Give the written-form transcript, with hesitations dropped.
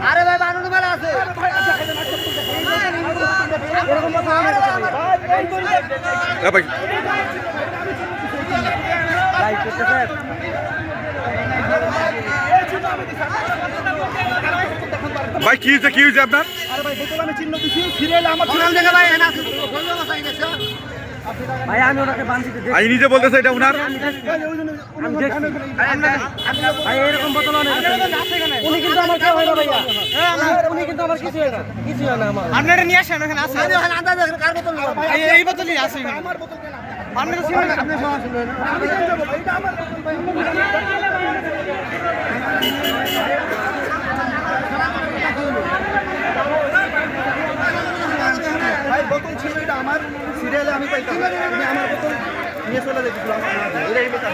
আরে ভাই বানানো মেলা আছে এরকম কথা আমার কাছে ভাই লাইক করতে স্যার ভাই কি হয়েছে আপনার? আরে ভাই বোতল আমি চিহ্ন দিছি ফিরে এলে আমার চিহ্ন দেখে ভাই এনা আছে ভাই আমি ওনাকে বাঁধিতে দেখি আমি নিজে বলতেছে এটা উনার আমি দেখছি ভাই এরকম বোতল অনেক উনি কিন্তু আমার কেউ হয় না ভাইয়া উনি কিন্তু আমার কিছু হয় না কিছু হয় না আমার আপনারা নিয়ে আসেন ওখানে আছে ওখানে আন্দাজ দেখেন কার বোতল না ভাই এই বোতলই আছে আমার বোতল কেনা আপনারা ছিলেন আপনি সমস্যা নেই আমি কেন যাব ভাই এটা আমার বোতল ভাই ভাই বোতল ছিল এটা আমার সিরিয়ালে আমি পাইতাম তুমি আমার বোতল নিয়ে চলে যেতে আমার না এটাই বেকার